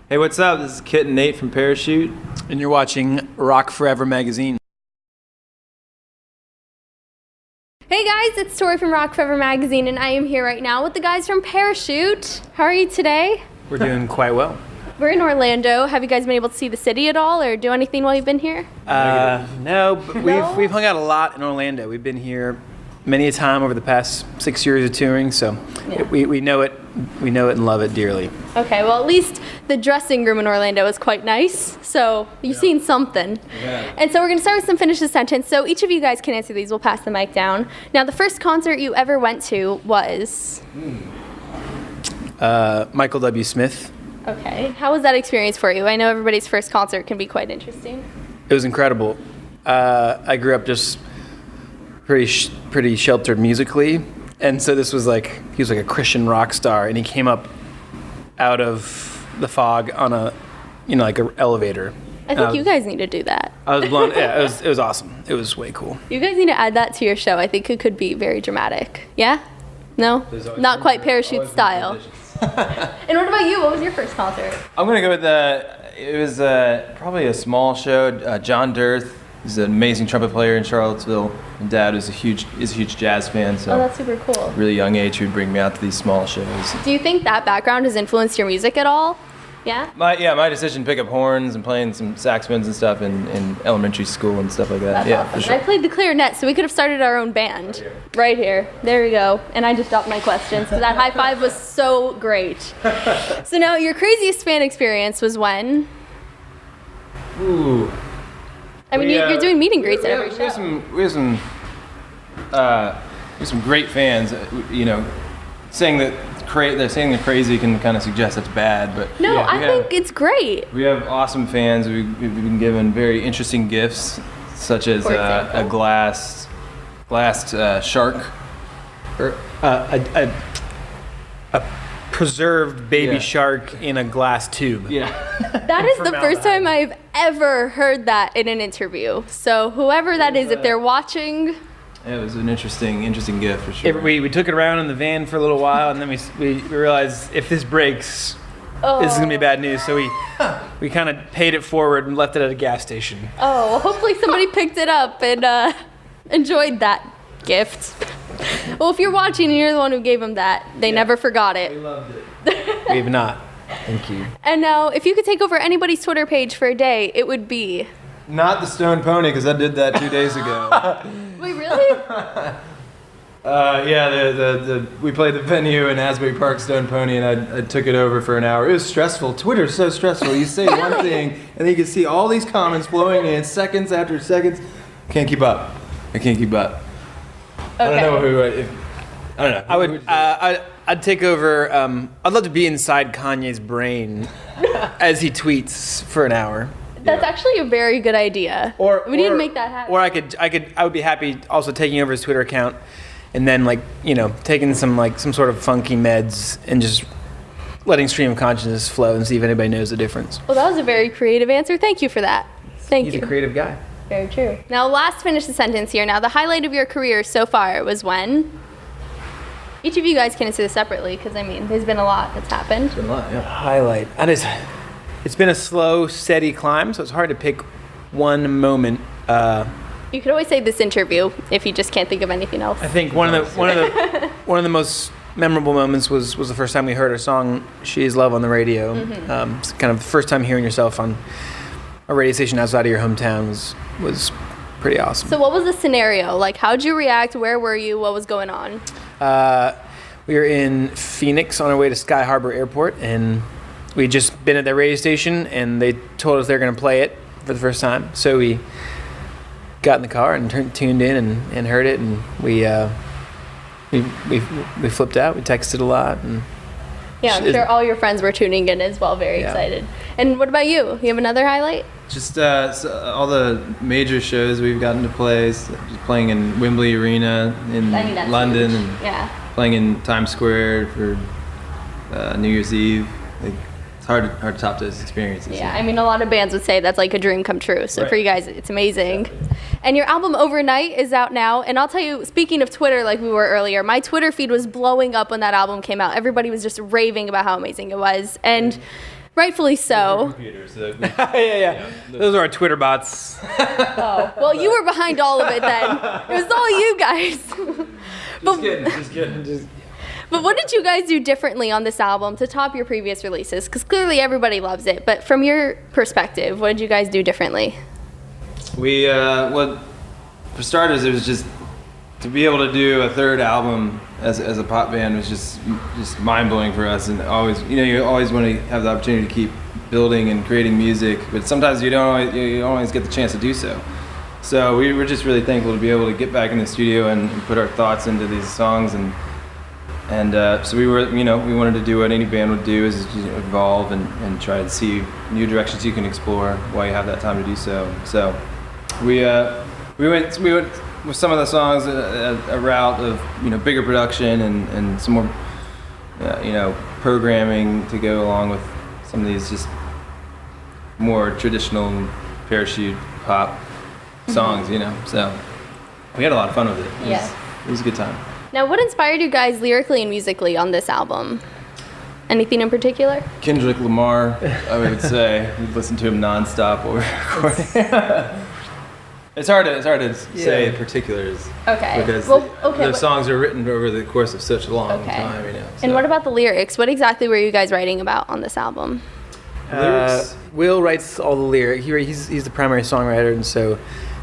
Hey, what's up? This is Kit and Nate from Parachute. And you're watching Rock Forever magazine. Hey guys, it's Tori from Rock Forever magazine, and I am here right now with the guys from Parachute. How are you today? We're doing quite well. We're in Orlando. Have you guys been able to see the city at all, or do anything while you've been here? No, but No? we've hung out a lot in Orlando. We've been here many a time over the past 6 years of touring, so Yeah. we know it and love it dearly. Okay, well at least the dressing room in Orlando is quite nice, so you've seen something. Yeah. And so we're going to start with some finish the sentence, so each of you guys can answer these. We'll pass the mic down. Now, the first concert you ever went to was? Michael W. Smith. Okay, how was that experience for you? I know everybody's first concert can be quite interesting. It was incredible. I grew up just pretty sheltered musically, and so this was like, he was like a Christian rock star, and he came up out of the fog on a, like an elevator. I think you guys need to do that. I was blown. Yeah, it was awesome. It was way cool. You guys need to add that to your show. I think it could be very dramatic. Yeah? No? Not quite Parachute style. And what about you? What was your first concert? I'm gonna go with it was probably a small show. John Dirth is an amazing trumpet player in Charlottesville. My dad is a huge jazz fan, so Oh, that's super cool. really young age he would bring me out to these small shows. Do you think that background has influenced your music at all? Yeah? My decision to pick up horns and playing some saxophones and stuff in elementary school and stuff like that. That's yeah, awesome. for sure. I played the clarinet, so we could have started our own band. Right here. There we go. And I just dropped my questions because that high five was so great. So now, your craziest fan experience was when? Ooh. I mean, you're doing meet and greets at every We show. have some great fans. Saying that they're saying they're crazy can kind of suggest that's bad, but No, yeah, I think it's great. we have awesome fans. We've been given very interesting gifts, such as For a example? glassed shark. Or a preserved baby Yeah. shark in a glass tube. Yeah. That is the first time I've ever heard that in an interview. So whoever that is, if they're watching, It was an interesting gift for sure. We took it around in the van for a little while, and then we realized if this breaks, this is gonna be bad news. So we kind of paid it forward and left it at a gas station. oh, well, hopefully somebody picked it up and enjoyed that gift. Well, if you're watching and you're the one who gave them that, they never forgot it. loved it. We have not. Thank you. And now, if you could take over anybody's Twitter page for a day, it would be. Not the Stone Pony, because I did that 2 days ago. Wait, really? We played the venue in Asbury Park, Stone Pony, and I took it over for an hour. It was stressful. Twitter's so stressful. You say one thing, and then you can see all these comments flowing in seconds after seconds. Can't keep up. I can't keep up. I don't know who. I don't know. I would. I'd take over. I'd love to be inside Kanye's brain as he tweets for an hour. That's actually a very good idea. We need to make that happen. Or I would be happy also taking over his Twitter account, and then taking some sort of funky meds and just letting stream of consciousness flow and see if anybody knows the difference. Well, that was a very creative answer. Thank you for that. Thank He's you. a creative guy. Very true. Now, last finish the sentence here. Now, the highlight of your career so far was when? Each of you guys can answer this separately because, there's been a lot that's happened. A lot, yeah. Highlight. It's been a slow, steady climb, so it's hard to pick one moment. You could always say this interview if you just can't think of anything else. I think one of the most memorable moments was the first time we heard our song "She Is Love" on the radio. It's kind of the first time hearing yourself on a radio station outside of your hometown was pretty awesome. So what was the scenario? Like, how'd you react? Where were you? What was going on? We were in Phoenix on our way to Sky Harbor Airport, and we'd just been at that radio station, and they told us they were going to play it for the first time. So we got in the car and tuned in and heard it, and we flipped out. We texted a lot, and Yeah, I'm sure all your friends were tuning in as well, very excited. And what about you? You have another highlight? Just all the major shows we've gotten to play. Just playing in Wembley Arena in That's London, huge. and playing in Times Square for New Year's Eve. It's hard to top those experiences. Yeah, a lot of bands would say that's like a dream come true. So for you guys, it's amazing. And your album Overnight is out now. And I'll tell you, speaking of Twitter, like we were earlier, my Twitter feed was blowing up when that album came out. Everybody was just raving about how amazing it was. And rightfully so. Computers, so yeah. Those are our Twitter bots. Oh, well, you were behind all of it then. It was all you guys. just kidding. But what did you guys do differently on this album to top your previous releases? Because clearly everybody loves it. But from your perspective, what did you guys do differently? We, well, for starters, it was just to be able to do a third album as a pop band was just mind blowing for us. And always, you always want to have the opportunity to keep building and creating music, but sometimes you don't always get the chance to do so. So we were just really thankful to be able to get back in the studio and put our thoughts into these songs and so we were, we wanted to do what any band would do, is evolve and try to see new directions you can explore while you have that time to do so. So we went with some of the songs a route of bigger production and some more programming to go along with some of these just more traditional parachute pop songs. So we had a lot of fun with it. It was a good time. Now, what inspired you guys lyrically and musically on this album? Anything in particular? Kendrick Lamar, I would say. We'd listen to him nonstop while we're recording. It's hard to say particulars. Okay. Because the songs are written over the course of such a long time. So. And what about the lyrics? What exactly were you guys writing about on this album? Will writes all the lyrics. He's the primary songwriter, and so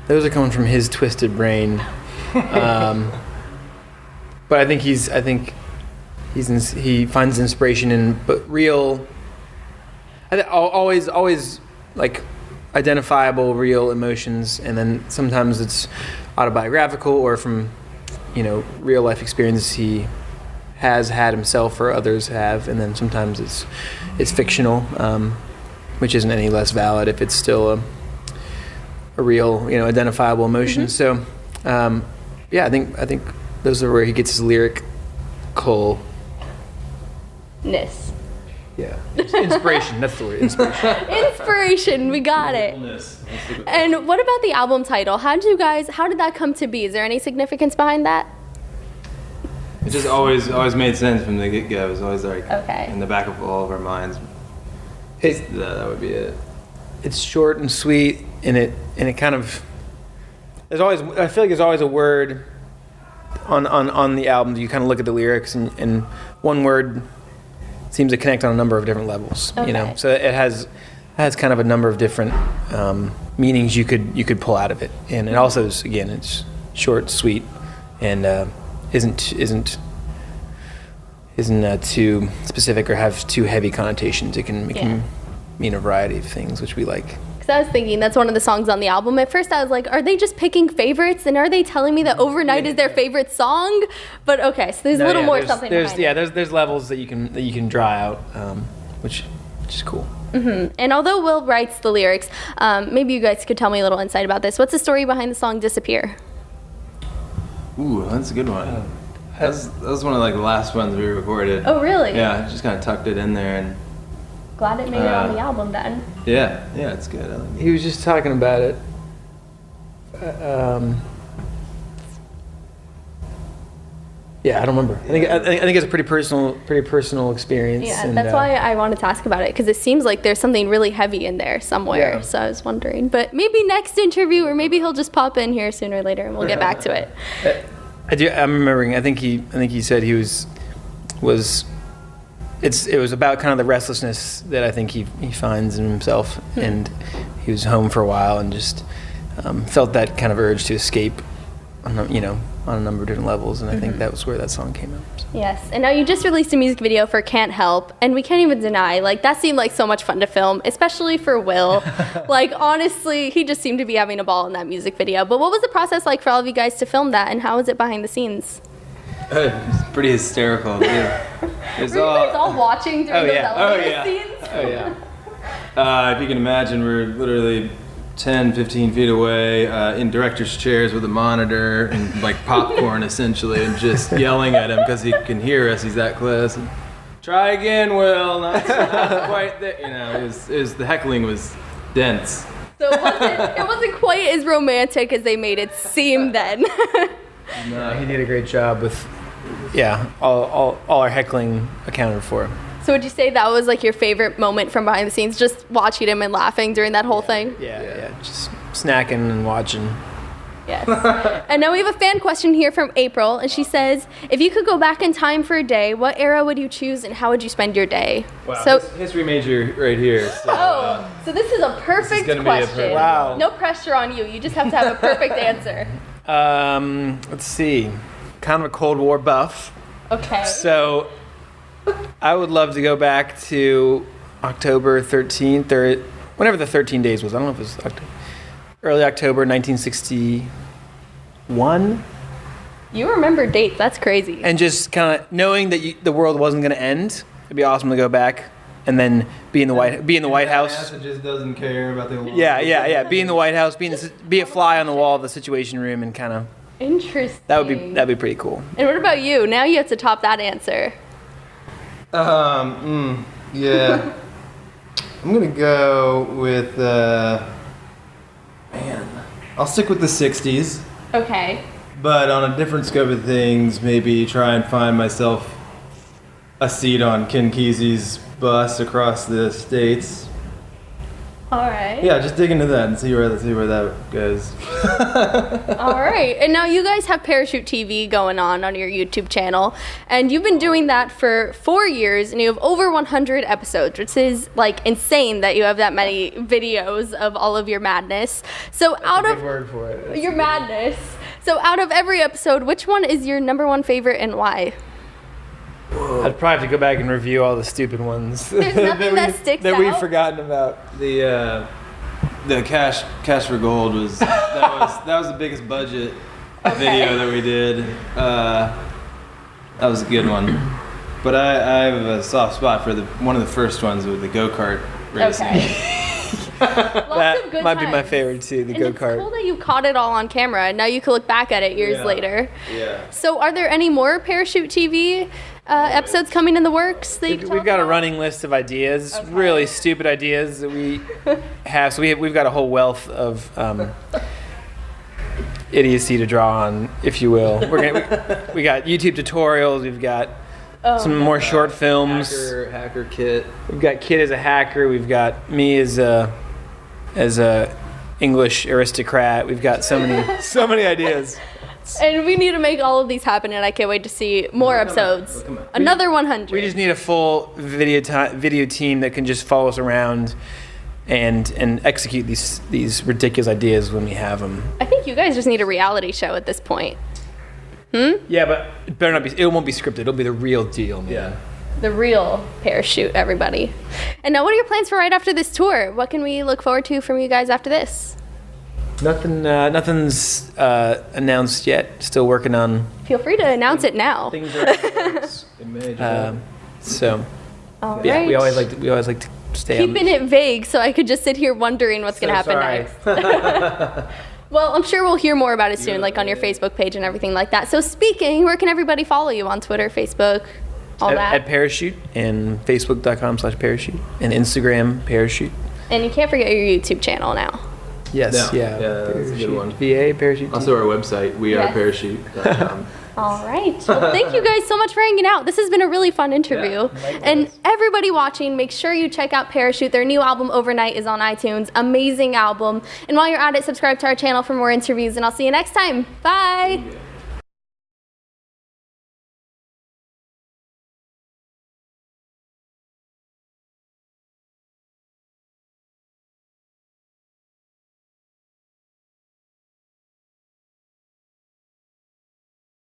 those are coming from his twisted brain. But I think he finds inspiration in real, always like identifiable real emotions, and then sometimes it's autobiographical or from real life experiences he has had himself or others have, and then sometimes it's fictional, which isn't any less valid if it's still a real identifiable emotion. So I think those are where he gets his lyrical Ness. Yeah. Inspiration. That's the word. Inspiration. Inspiration. We got it. And what about the album title? How did that come to be? Is there any significance behind that? It just always made sense from the get-go. It was always like in the back of all of our minds. That would be it. It's short and sweet, and it kind of. I feel like there's always a word on the album. You kind of look at the lyrics, and one word seems to connect on a number of different levels. So it has kind of a number of different meanings you could pull out of it, and it also is, again, it's short, sweet, and isn't too specific or have too heavy connotations. It can mean a variety of things, which we like. Because I was thinking that's one of the songs on the album. At first I was like, are they just picking favorites, and are they telling me that Overnight is their favorite song? But okay, so there's a little more something behind it. There's levels that you can draw out, which is cool. Mm-hmm. And although Will writes the lyrics, maybe you guys could tell me a little insight about this. What's the story behind the song Disappear? Ooh, that's a good one. That was one of the last ones we recorded. Oh, really? Yeah, just kind of tucked it in there and. Glad it made it on the album then. Yeah, it's good. I like it. He was just talking about it. I don't remember. I think it's a pretty personal experience. Yeah, and, that's why I wanted to ask about it, because it seems like there's something really heavy in there somewhere. Yeah. So I was wondering, but maybe next interview, or maybe he'll just pop in here sooner or later, and we'll get back to it. I'm remembering. I think he said he was. It was about kind of the restlessness that I think he finds in himself, and he was home for a while and just felt that kind of urge to escape, on a number of different levels, and I think that was where that song came out. So. Yes, and now you just released a music video for Can't Help, and we can't even deny, that seemed like so much fun to film, especially for Will. Honestly, he just seemed to be having a ball in that music video. But what was the process like for all of you guys to film that, and how was it behind the scenes? It's pretty hysterical. Were you guys all watching during those elevator scenes? Oh, yeah. If you can imagine, we're literally 10, 15 feet away in director's chairs with a monitor and popcorn essentially, and just yelling at him because he can hear us. He's that close. And, try again, Will. Not quite there. The heckling was dense. So it wasn't quite as romantic as they made it seem then. No, he did a great job with, all our heckling accounted for. So would you say that was like your favorite moment from behind the scenes, just watching him and laughing during that whole thing? Yeah. Just snacking and watching. Yes. And now we have a fan question here from April, and she says, if you could go back in time for a day, what era would you choose and how would you spend your day? Wow, So, history major right here. So, so this is a perfect gonna be a question. perfect- Wow. No pressure on you. You just have to have a perfect answer. Let's see. Kind of a Cold War buff. Okay. So I would love to go back to October 13th, or whenever the 13 days was. I don't know if it was early October 1961. You remember dates. That's crazy. And just kind of knowing that the world wasn't going to end. It'd be awesome to go back and then be in the White House. That just doesn't care about the. Yeah. Be in the White House, be a fly on the wall of the Situation Room, and kind of Interesting. that'd be pretty cool. And what about you? Now you have to top that answer. Yeah. I'm gonna go with. I'll stick with the '60s, Okay. but on a different scope of things, maybe try and find myself a seat on Ken Kesey's bus across the states. All right. Yeah, just dig into that and see where that goes. All right. And now you guys have Parachute TV going on your YouTube channel, and you've been doing that for 4 years, and you have over 100 episodes, which is like insane that you have that many videos of all of your madness. So out of word for it. your madness, so out of every episode, which one is your number one favorite and why? I'd probably have to go back and review all the stupid ones There's nothing that sticks that we've out? forgotten about. The cash for gold was that was the biggest budget video that we did. That was a good one. But I have a soft spot for one of the first ones with the go-kart racing. Okay. Lots That of good might be my times. favorite too, the And it's go-kart. cool that you caught it all on camera, and now you can look back at it years Yeah. later. Yeah. So, are there any more Parachute TV episodes coming in the works that you can We've talk got a about? running list of ideas, Okay. really stupid ideas that we have. So we've got a whole wealth of idiocy to draw on, if you will. We got YouTube tutorials. We've got some more short films. Hacker kit. We've got Kid as a hacker. We've got me as a English aristocrat. We've got so many ideas. And we need to make all of these happen, and I can't wait to see more episodes. They'll come out. Another 100. We just need a full video team that can just follow us around and execute these ridiculous ideas when we have them. I think you guys just need a reality show at this point. Yeah, but it better not be. It won't be scripted. It'll be the real deal, man. Yeah. The real Parachute, everybody. And now, what are your plans for right after this tour? What can we look forward to from you guys after this? Nothing's announced yet. Still working on Feel free to announce it now. things. Are in the works. So All yeah, right. we always like to stay Keeping it vague so I could just sit here wondering what's going to happen next. Well, I'm sure we'll hear more about it soon, like on your Facebook page and everything like that. So speaking, where can everybody follow you on Twitter, Facebook, all that? at Parachute and Facebook.com/Parachute and Instagram Parachute. And you can't forget your YouTube channel now. Yes, No, yeah, that's a good one. VA Parachute. Also, our website, Yes. weareparachute.com. All right. Well, thank you guys so much for hanging out. This has been a really fun interview. And everybody watching, make sure you check out Parachute. Their new album, Overnight, is on iTunes. Amazing album. And while you're at it, subscribe to our channel for more interviews. And I'll see you next time. Bye.